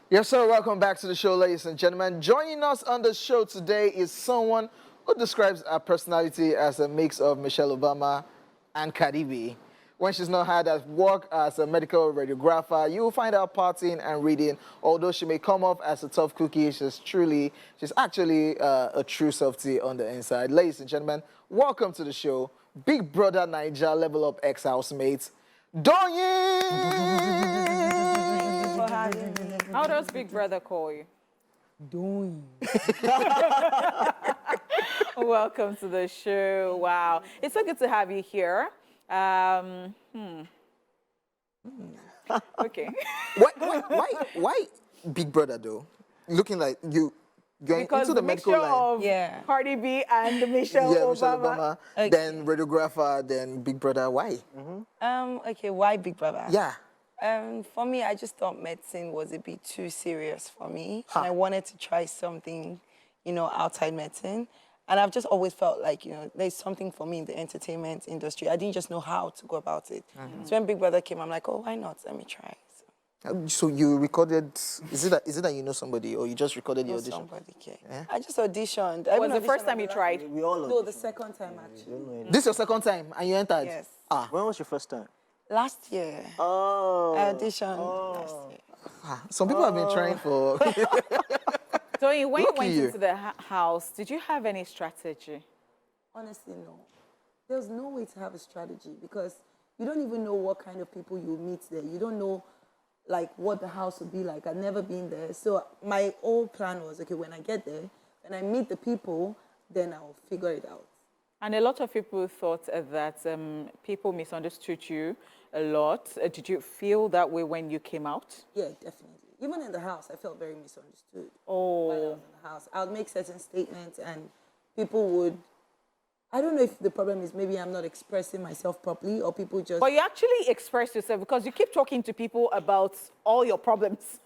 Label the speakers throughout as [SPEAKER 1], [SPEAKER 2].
[SPEAKER 1] Yes, sir. Welcome back to the show, ladies and gentlemen. Joining us on the show today is someone who describes her personality as a mix of Michelle Obama and Cardi B. When she's not hard at work as a medical radiographer, you will find her partying and reading. Although she may come off as a tough cookie, she's actually a true softie on the inside. Ladies and gentlemen, welcome to the show. Big Brother Naija Level Up ex-housemate, Doyin!
[SPEAKER 2] For having me. How does Big Brother call you?
[SPEAKER 3] Doyin.
[SPEAKER 2] Welcome to the show. Wow. It's so good to have you here. Okay.
[SPEAKER 1] Why Big Brother though? Looking like you going
[SPEAKER 2] Because
[SPEAKER 1] into the medical
[SPEAKER 2] mixture
[SPEAKER 1] line.
[SPEAKER 2] of
[SPEAKER 3] Yeah.
[SPEAKER 2] Cardi B and Michelle
[SPEAKER 1] Yeah,
[SPEAKER 2] Obama.
[SPEAKER 1] Michelle Obama,
[SPEAKER 3] Okay.
[SPEAKER 1] then radiographer, then Big Brother. Why?
[SPEAKER 3] Okay, why Big Brother?
[SPEAKER 1] Yeah.
[SPEAKER 3] For me, I just thought medicine was a bit too serious for me. And I wanted to try something, outside medicine. And I've just always felt like, there's something for me in the entertainment industry. I didn't just know how to go about it. So when Big Brother came, I'm like, oh, why not? Let me try.
[SPEAKER 1] So you recorded, is it that you know somebody or you just recorded the audition?
[SPEAKER 3] Somebody came. Yeah? I just auditioned.
[SPEAKER 2] Was the first time you tried?
[SPEAKER 4] We all
[SPEAKER 3] No, the second time, actually.
[SPEAKER 1] This is your second time and you entered?
[SPEAKER 3] Yes.
[SPEAKER 4] When was your first time?
[SPEAKER 3] Last year.
[SPEAKER 4] Oh.
[SPEAKER 3] I auditioned last year.
[SPEAKER 1] Some people have been trying for...
[SPEAKER 2] So when you
[SPEAKER 1] Lucky
[SPEAKER 2] went
[SPEAKER 1] you.
[SPEAKER 2] into the house, did you have any strategy?
[SPEAKER 3] Honestly, no. There's no way to have a strategy because you don't even know what kind of people you meet there. You don't know, what the house will be like. I've never been there. So my whole plan was, okay, when I get there, when I meet the people, then I'll figure it out.
[SPEAKER 2] And a lot of people thought that people misunderstood you a lot. Did you feel that way when you came out?
[SPEAKER 3] Yeah, definitely. Even in the house, I felt very misunderstood.
[SPEAKER 2] Oh.
[SPEAKER 3] When I was in the house, I would make certain statements and people would... I don't know if the problem is maybe I'm not expressing myself properly or people just...
[SPEAKER 2] But you actually express yourself because you keep talking to people about all your problems.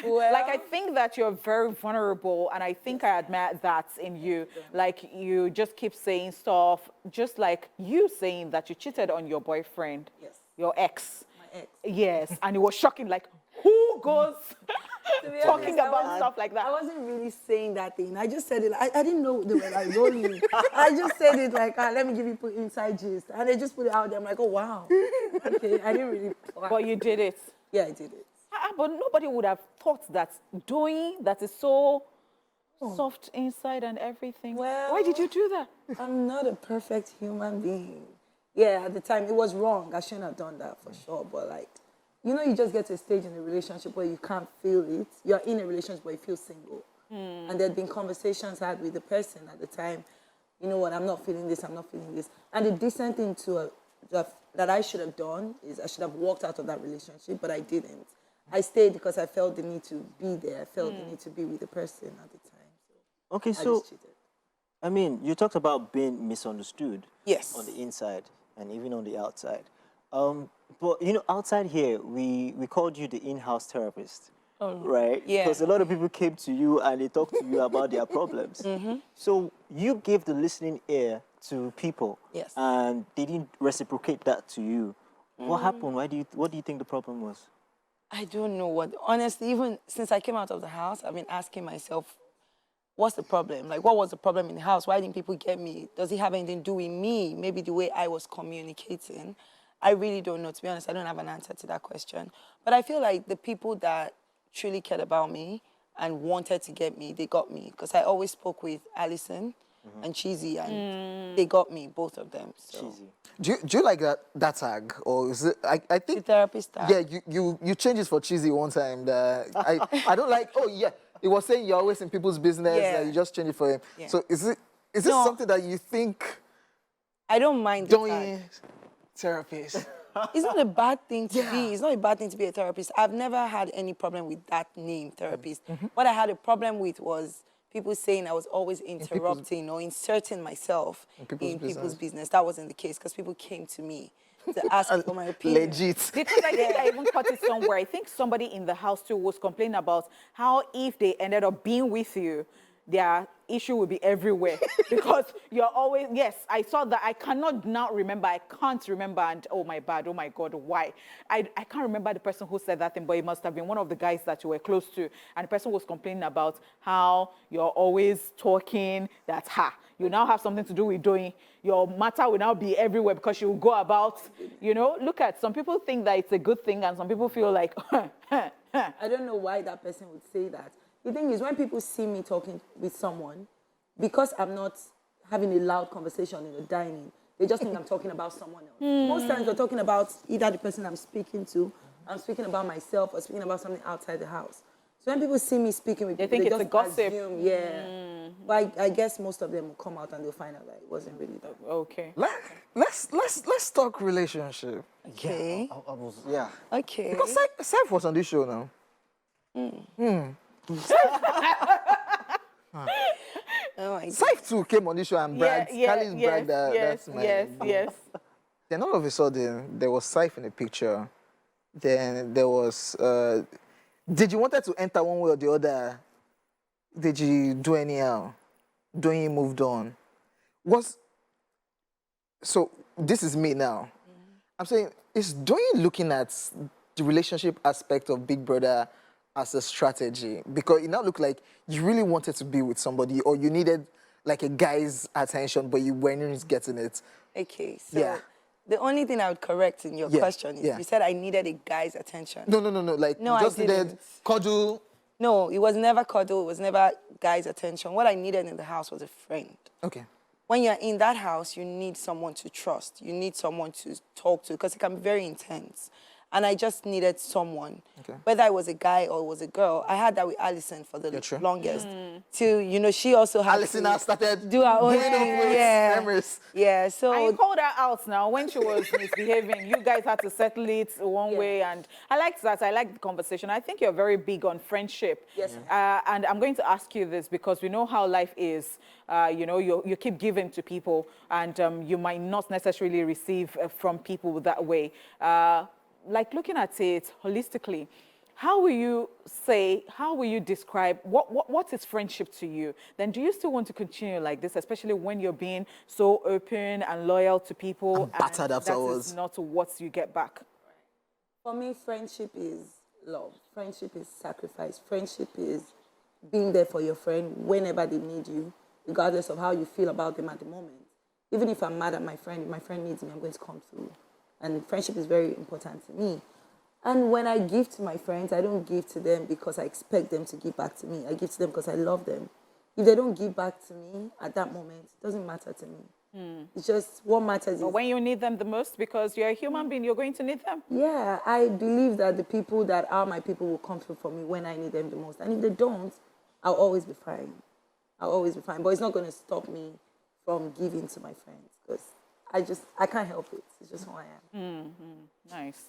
[SPEAKER 3] Well,
[SPEAKER 2] Like, I think that you're very vulnerable, and I think I admire that in you. Like, you just keep saying stuff, just like you saying that you cheated on your boyfriend,
[SPEAKER 3] Yes.
[SPEAKER 2] your ex.
[SPEAKER 3] my ex.
[SPEAKER 2] Yes, and it was shocking. Like, who goes
[SPEAKER 3] To be
[SPEAKER 2] talking
[SPEAKER 3] honest,
[SPEAKER 2] about stuff like
[SPEAKER 3] I
[SPEAKER 2] that?
[SPEAKER 3] wasn't really saying that thing. I just said it. I didn't know they were like rolling. I just said it like, let me give people inside gist. And they just put it out there. I'm like, oh, wow. Okay, I didn't really plan.
[SPEAKER 2] But you did it.
[SPEAKER 3] Yeah, I did it.
[SPEAKER 2] But nobody would have thought that doing that is so soft inside and everything.
[SPEAKER 3] Well-
[SPEAKER 2] Why did you do that?
[SPEAKER 3] I'm not a perfect human being. Yeah, at the time, it was wrong. I shouldn't have done that for sure. But you just get to a stage in a relationship where you can't feel it. You're in a relationship where you feel single. And there'd been conversations I had with the person at the time. You know what, I'm not feeling this, I'm not feeling this. And the decent thing that I should have done is I should have walked out of that relationship, but I didn't. I stayed because I felt the need to be there. I felt the need to be with the person at the time.
[SPEAKER 4] Okay,
[SPEAKER 3] I
[SPEAKER 4] so,
[SPEAKER 3] just cheated.
[SPEAKER 4] I mean, you talked about being misunderstood.
[SPEAKER 3] Yes.
[SPEAKER 4] On the inside and even on the outside. But, outside here, we called you the in-house therapist. Right?
[SPEAKER 3] yeah.
[SPEAKER 4] Because a lot of people came to you and they talked to you about their problems. So you gave the listening ear to people.
[SPEAKER 3] Yes.
[SPEAKER 4] And they didn't reciprocate that to you. What happened? What do you think the problem was?
[SPEAKER 3] I don't know what, honestly, even since I came out of the house, I've been asking myself, what's the problem? What was the problem in the house? Why didn't people get me? Does it have anything to do with me? Maybe the way I was communicating. I really don't know. To be honest, I don't have an answer to that question. But I feel like the people that truly cared about me and wanted to get me, they got me. Because I always spoke with Allison and Cheesy, and they got me, both of them. So.
[SPEAKER 4] Cheesy.
[SPEAKER 1] Do you like that tag? Or is it, I
[SPEAKER 3] The
[SPEAKER 1] think...
[SPEAKER 3] therapist tag.
[SPEAKER 1] Yeah, you changed it for cheesy one time. I don't like, oh yeah, it was saying you're always in people's business,
[SPEAKER 3] Yeah.
[SPEAKER 1] you just change it for him.
[SPEAKER 3] Yeah.
[SPEAKER 1] So is it
[SPEAKER 3] No.
[SPEAKER 1] something that you think
[SPEAKER 3] I don't mind the tag.
[SPEAKER 1] doing therapist?
[SPEAKER 3] It's not a bad thing to
[SPEAKER 1] Yeah.
[SPEAKER 3] be. It's not a bad thing to be a therapist. I've never had any problem with that name, therapist. What I had a problem with was people saying I was always interrupting or inserting myself in people's business. That wasn't the case because people came to me to ask for my opinion.
[SPEAKER 1] Legit.
[SPEAKER 2] Because I think I even caught it somewhere. I think somebody in the house too was complaining about how if they ended up being with you, their issue will be everywhere because you're always, yes, I saw that. I cannot now remember. I can't remember. And oh my bad, oh my God, why? I can't remember the person who said that thing, but it must have been one of the guys that you were close to. And the person was complaining about how you're always talking that, you now have something to do with Doyin. Your matter will now be everywhere because you will go about, look at, some people think that it's a good thing and some people feel like,
[SPEAKER 3] I don't know why that person would say that. The thing is, when people see me talking with someone, because I'm not having a loud conversation in the dining, they just think I'm talking about someone else. Most times we're talking about either the person I'm speaking to, I'm speaking about myself, or speaking about something outside the house. So when people see me speaking with people,
[SPEAKER 2] think
[SPEAKER 3] they
[SPEAKER 2] it's
[SPEAKER 3] just
[SPEAKER 2] a gossip.
[SPEAKER 3] assume, But I guess most of them will come out and they'll find out that it wasn't really that.
[SPEAKER 2] okay.
[SPEAKER 1] Let's talk relationship.
[SPEAKER 3] Okay.
[SPEAKER 4] Yeah.
[SPEAKER 3] Okay.
[SPEAKER 1] Because Saif was on this show now.
[SPEAKER 3] Oh my God.
[SPEAKER 1] Saif too came on this show and bragged. Kali's bragged that that's my
[SPEAKER 2] yes.
[SPEAKER 1] Then all of a sudden, there was Saif in the picture. Then there was, did you wanted to enter one way or the other? Did you do anyhow? Doyin moved on. So this is me now. I'm saying, is Doyin looking at the relationship aspect of Big Brother as a strategy? Because it now looked like you really wanted to be with somebody or you needed like a guy's attention, but you weren't getting it.
[SPEAKER 3] Okay, so the only thing I would correct in your question is you said I needed a guy's attention.
[SPEAKER 1] No. Like,
[SPEAKER 3] No,
[SPEAKER 1] you just
[SPEAKER 3] I didn't.
[SPEAKER 1] needed cuddle.
[SPEAKER 3] No, it was never cuddle. It was never guy's attention. What I needed in the house was a friend.
[SPEAKER 1] Okay.
[SPEAKER 3] When you're in that house, you need someone to trust. You need someone to talk to because it can be very intense. And I just needed someone, whether it was a guy or it was a girl. I had that with Alison for the longest. Till, she also had
[SPEAKER 1] Alison now started
[SPEAKER 3] do her own
[SPEAKER 1] doing
[SPEAKER 3] thing.
[SPEAKER 1] with Emrys.
[SPEAKER 3] Yeah, so...
[SPEAKER 2] And you called her out now when she was misbehaving. You guys had to settle it one way. And I liked that. I liked the conversation. I think you're very big on friendship.
[SPEAKER 3] Yes.
[SPEAKER 2] And I'm going to ask you this because we know how life is. You keep giving to people and you might not necessarily receive from people that way. Like looking at it holistically, how will you describe what is friendship to you? Then do you still want to continue like this, especially when you're being so open and loyal to people
[SPEAKER 1] and battered afterwards?
[SPEAKER 2] That is not what you get back.
[SPEAKER 3] For me, friendship is love. Friendship is sacrifice. Friendship is being there for your friend whenever they need you, regardless of how you feel about them at the moment. Even if I'm mad at my friend, if my friend needs me, I'm going to come through. And friendship is very important to me. And when I give to my friends, I don't give to them because I expect them to give back to me. I give to them because I love them. If they don't give back to me at that moment, it doesn't matter to me. It's just what matters
[SPEAKER 2] But
[SPEAKER 3] is...
[SPEAKER 2] when you need them the most, because you're a human being, you're going to need them.
[SPEAKER 3] Yeah, I believe that the people that are my people will come through for me when I need them the most. And if they don't, I'll always be fine. I'll always be fine. But it's not going to stop me from giving to my friends because I can't help it. It's just who I am.
[SPEAKER 2] Nice.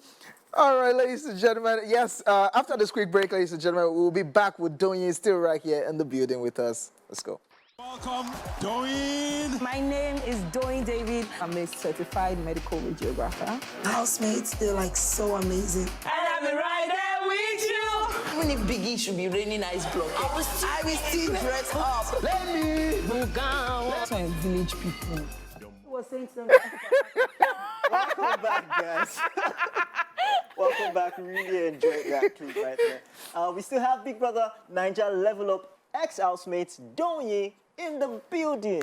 [SPEAKER 1] All right, ladies and gentlemen. Yes, after this quick break, ladies and gentlemen, we'll be back with Doyin still right here in the building with us. Let's go.
[SPEAKER 5] Welcome, Doyin.
[SPEAKER 3] My name is Doyin David. I'm a certified medical radiographer. Housemates, they're like so amazing.
[SPEAKER 6] And I'll be right there with you. Even if Biggie should be raining ice block, I will still dress up. Let me move on.
[SPEAKER 3] That's why village people. Was saying something.
[SPEAKER 4] Welcome back, guys. Welcome back. Really enjoyed that clip right there. We still have Big Brother Naija Level Up ex-housemates Doyin in the building.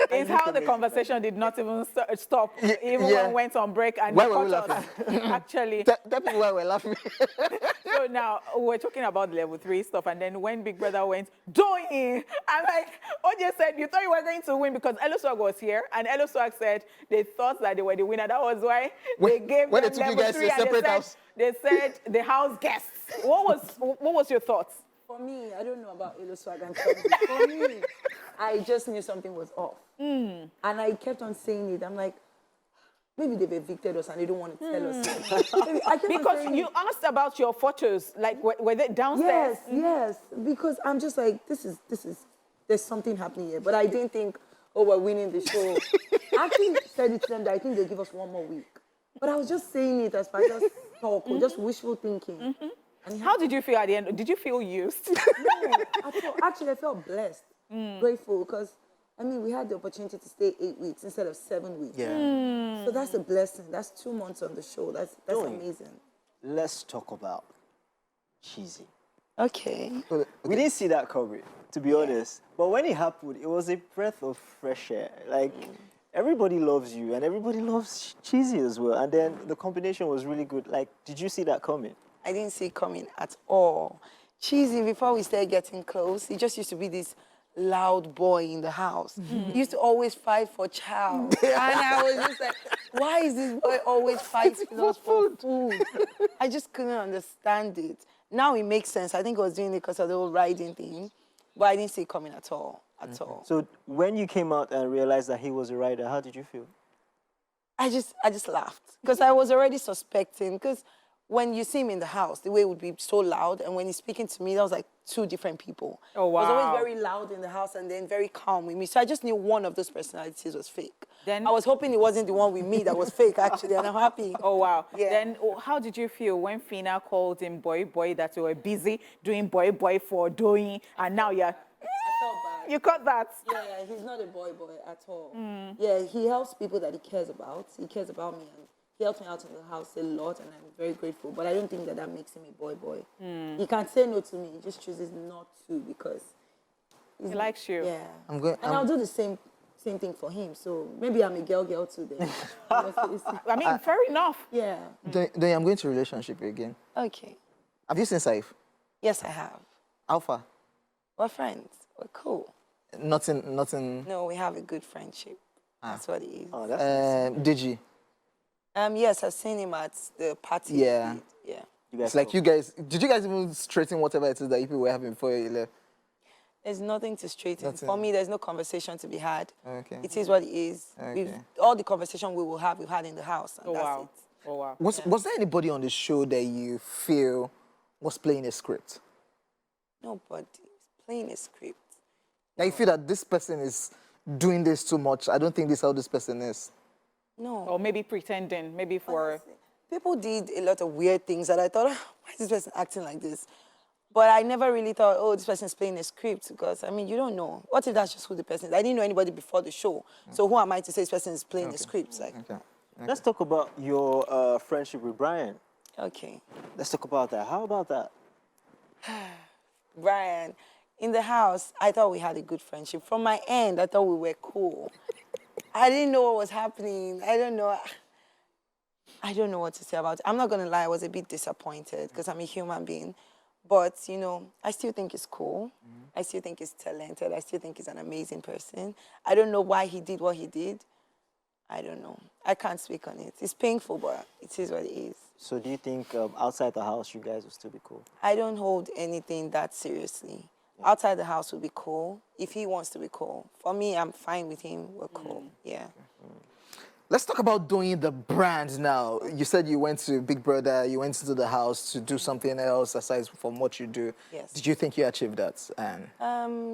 [SPEAKER 2] It's how the conversation did not even stop, even when we went on break. And
[SPEAKER 1] Why were we laughing?
[SPEAKER 2] Actually.
[SPEAKER 1] Tell people why we're laughing.
[SPEAKER 2] So now we're talking about level 3 stuff, and then when Big Brother went, Doyin, I'm like, OJ said, you thought you were going to win because Eloswag was here, and Eloswag said they thought that they were the winner. That was why they gave
[SPEAKER 1] when
[SPEAKER 2] them
[SPEAKER 1] they took you
[SPEAKER 2] level
[SPEAKER 1] guys to
[SPEAKER 2] 3,
[SPEAKER 1] a separate house.
[SPEAKER 2] They said the house guests. What was your thoughts?
[SPEAKER 3] For me, I don't know about Eloswag and Tommy. For me, I just knew something was off. And I kept on saying it. I'm like, maybe they've evicted us and they don't want to tell us.
[SPEAKER 2] Because you asked about your photos, like were they downstairs?
[SPEAKER 3] Yes, because I'm just like, there's something happening here. But I didn't think, oh, we're winning the show. I actually said it to them that I think they'll give us one more week. But I was just saying it as far as talk or just wishful thinking. And
[SPEAKER 2] How did you feel at the end? Did you feel used?
[SPEAKER 3] No, I felt blessed. Grateful because, I mean, we had the opportunity to stay 8 weeks instead of 7 weeks.
[SPEAKER 1] Yeah.
[SPEAKER 3] So that's a blessing. That's 2 months on the show. That's
[SPEAKER 4] Doyin.
[SPEAKER 3] amazing.
[SPEAKER 4] Let's talk about cheesy.
[SPEAKER 3] Okay.
[SPEAKER 4] We didn't see that coming, to be honest. But when it happened, it was a breath of fresh air. Like, everybody loves you, and everybody loves cheesy as well. And then the combination was really good. Like, did you see that coming?
[SPEAKER 3] I didn't see it coming at all. Cheesy, before we started getting close, he just used to be this loud boy in the house. He used to always fight for chow. And I was just like, why is this boy always fighting us for food? I just couldn't understand it. Now it makes sense. I think I was doing it because of the whole riding thing. But I didn't see it coming at all. At all.
[SPEAKER 4] So when you came out and realized that he was a rider, how did you feel?
[SPEAKER 3] I just laughed. Because I was already suspecting. Because when you see him in the house, the way it would be so loud, and when he's speaking to me, that was like 2 different people.
[SPEAKER 2] Oh, wow.
[SPEAKER 3] He was always very loud in the house and then very calm with me. So I just knew one of those personalities was fake.
[SPEAKER 2] Then
[SPEAKER 3] I was hoping it wasn't the one with me that was fake, actually, and I'm happy.
[SPEAKER 2] Oh, wow.
[SPEAKER 3] Yeah.
[SPEAKER 2] Then how did you feel when Fina called him boy, that you were busy doing boy for Doyin, and now you're...
[SPEAKER 3] I felt bad.
[SPEAKER 2] You caught that?
[SPEAKER 3] Yeah, he's not a boy at all. Yeah, he helps people that he cares about. He cares about me, and he helps me out in the house a lot, and I'm very grateful. But I don't think that makes him a boy. He can say no to me. He just chooses not to because
[SPEAKER 2] He likes you.
[SPEAKER 3] Yeah.
[SPEAKER 1] I'm
[SPEAKER 3] I'll do the same thing for him. So maybe I'm a girl too then.
[SPEAKER 2] I mean, fair enough.
[SPEAKER 3] Yeah.
[SPEAKER 1] Then I'm going to relationship again.
[SPEAKER 3] Okay.
[SPEAKER 1] Have you seen Saif?
[SPEAKER 3] Yes, I have.
[SPEAKER 1] Alpha?
[SPEAKER 3] We're friends. We're cool.
[SPEAKER 1] Nothing.
[SPEAKER 3] No, we have a good friendship. That's what it is.
[SPEAKER 4] Oh, that's
[SPEAKER 1] Did you?
[SPEAKER 3] Yes, I've seen him at the party.
[SPEAKER 1] Yeah.
[SPEAKER 3] Yeah.
[SPEAKER 4] you guys
[SPEAKER 1] It's like
[SPEAKER 4] talk.
[SPEAKER 1] you guys. Did you guys even straighten whatever it is that you people were having before you left?
[SPEAKER 3] There's nothing to straighten.
[SPEAKER 1] Nothing.
[SPEAKER 3] For me, there's no conversation to be had.
[SPEAKER 1] Okay.
[SPEAKER 3] It is what it is.
[SPEAKER 1] Okay.
[SPEAKER 3] All the conversation we've had in the house. And
[SPEAKER 2] Oh,
[SPEAKER 3] that's
[SPEAKER 2] wow.
[SPEAKER 3] it.
[SPEAKER 2] Oh, wow.
[SPEAKER 1] Was there anybody on the show that you feel was playing a script?
[SPEAKER 3] Nobody is playing a script.
[SPEAKER 1] That you feel that this person is doing this too much. I don't think this is how this person is.
[SPEAKER 3] No.
[SPEAKER 2] Or maybe pretending, maybe for...
[SPEAKER 3] Honestly, people did a lot of weird things that I thought, why is this person acting like this? But I never really thought, oh, this person's playing a script because, I mean, you don't know. What if that's just who the person is? I didn't know anybody before the show. So who am I to say this person is playing a script? Like,
[SPEAKER 1] Okay.
[SPEAKER 4] Let's talk about your friendship with Bryann.
[SPEAKER 3] okay.
[SPEAKER 4] Let's talk about that. How about that?
[SPEAKER 3] Bryann, in the house, I thought we had a good friendship. From my end, I thought we were cool. I didn't know what was happening. I don't know what to say about it. I'm not going to lie, I was a bit disappointed because I'm a human being. But, you know, I still think he's cool. I still think he's talented. I still think he's an amazing person. I don't know why he did what he did. I don't know. I can't speak on it. It's painful, but it is what it is.
[SPEAKER 4] So do you think outside the house you guys will still be cool?
[SPEAKER 3] I don't hold anything that seriously. Outside the house will be cool if he wants to be cool. For me, I'm fine with him. We're cool. Yeah.
[SPEAKER 1] Let's talk about doing the brand now. You said you went to Big Brother, you went into the house to do something else aside from what you do.
[SPEAKER 3] Yes.
[SPEAKER 1] Did you think you achieved that, Anne?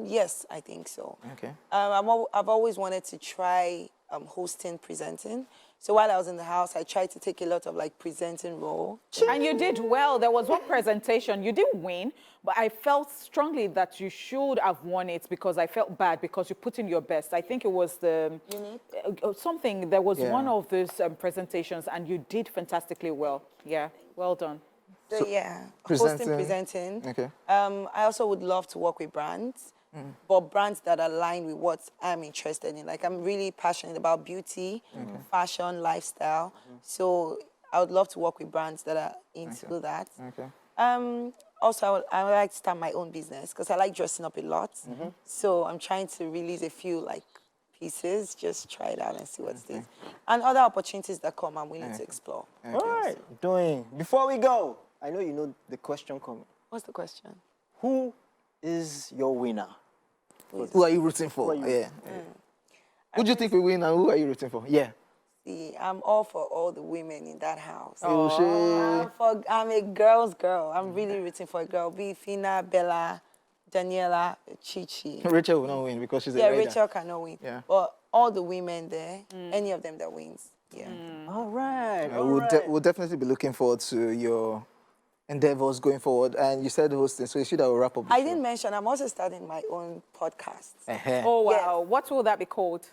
[SPEAKER 3] Yes, I think so.
[SPEAKER 1] Okay.
[SPEAKER 3] I've always wanted to try hosting, presenting. So while I was in the house, I tried to take a lot of like presenting role.
[SPEAKER 2] And you did well. There was one presentation. You didn't win, but I felt strongly that you should have won it because I felt bad because you put in your best. I think it was the something. There was one of those presentations, and you did fantastically well. Yeah, well done.
[SPEAKER 3] So yeah,
[SPEAKER 1] presenting.
[SPEAKER 3] hosting, presenting.
[SPEAKER 1] Okay.
[SPEAKER 3] I also would love to work with brands, but brands that align with what I'm interested in. Like I'm really passionate about beauty, fashion, lifestyle. So I would love to work with brands that are into that.
[SPEAKER 1] Okay.
[SPEAKER 3] Also, I would like to start my own business because I like dressing up a lot. So I'm trying to release a few like pieces, just try it out and see what's this. And other opportunities that come, I'm willing to explore.
[SPEAKER 4] All right, Doyin, before we go, I know you know the question coming.
[SPEAKER 3] What's the question?
[SPEAKER 4] Who is your winner?
[SPEAKER 1] Who are you rooting for? Yeah. Who do you think will win and who are you rooting for? Yeah.
[SPEAKER 3] See, I'm all for all the women in that house.
[SPEAKER 1] Oh.
[SPEAKER 3] I'm a girl's girl. I'm really rooting for a girl. Be Fina, Bella, Daniela, Chichi.
[SPEAKER 1] Rachel will not win because she's a
[SPEAKER 3] Yeah,
[SPEAKER 1] rider.
[SPEAKER 3] Rachel cannot win.
[SPEAKER 1] Yeah.
[SPEAKER 3] But all the women there, any of them that wins. Yeah.
[SPEAKER 4] All right,
[SPEAKER 1] We'll definitely be looking forward to your endeavors going forward? And you said hosting, so you should have wrap up the
[SPEAKER 3] I
[SPEAKER 1] show.
[SPEAKER 3] didn't mention, I'm also starting my own podcast.
[SPEAKER 2] Oh, wow.
[SPEAKER 3] Yes.
[SPEAKER 2] What will that be called?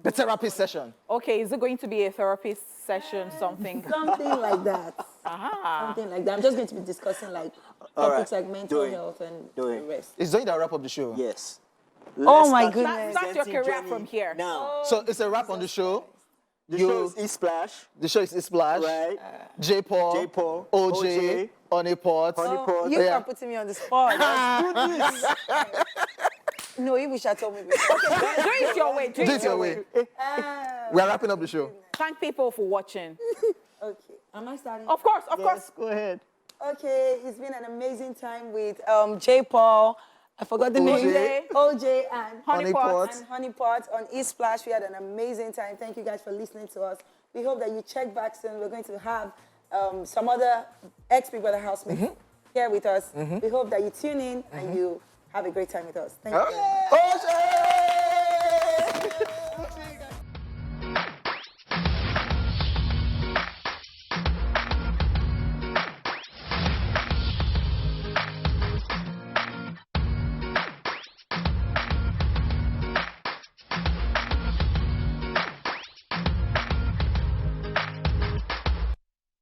[SPEAKER 1] The therapy session.
[SPEAKER 2] Okay, is it going to be a therapist session, something?
[SPEAKER 3] Something like that. Something like that. I'm just going to be discussing like topics like mental health and the rest.
[SPEAKER 1] It's going to wrap up the show.
[SPEAKER 4] Yes.
[SPEAKER 3] Oh my
[SPEAKER 4] Let's
[SPEAKER 3] goodness.
[SPEAKER 2] Start your
[SPEAKER 4] presenting
[SPEAKER 2] career
[SPEAKER 4] Johnny
[SPEAKER 2] from here.
[SPEAKER 4] Now,
[SPEAKER 1] So it's a wrap on the show.
[SPEAKER 4] the show is E-Splash,
[SPEAKER 1] The show is Splash.
[SPEAKER 4] right?
[SPEAKER 1] J. Paul.
[SPEAKER 4] J-Paul,
[SPEAKER 1] OJ.
[SPEAKER 4] OJ,
[SPEAKER 1] Honeypot.
[SPEAKER 4] Honeypot.
[SPEAKER 3] You
[SPEAKER 1] Yeah.
[SPEAKER 3] are putting me on the spot.
[SPEAKER 4] Do this.
[SPEAKER 3] No, you wish I told me before. Okay.
[SPEAKER 2] Do it your way.
[SPEAKER 1] Do it your way. We're wrapping up the show.
[SPEAKER 2] Thank people for watching.
[SPEAKER 3] Okay. Am I starting?
[SPEAKER 2] Of course, of course.
[SPEAKER 4] Yes, go ahead.
[SPEAKER 3] Okay, it's been an amazing time with J. Paul. I forgot the name.
[SPEAKER 2] OJ.
[SPEAKER 3] OJ and
[SPEAKER 1] Honeypot.
[SPEAKER 3] and Honeypot on E-Splash. We had an amazing time. Thank you guys for listening to us. We hope that you check back soon. We're going to have some other ex-Big Brother housemates here with us. We hope that you tune in and you have a great time with us. Thank you.
[SPEAKER 1] OJ!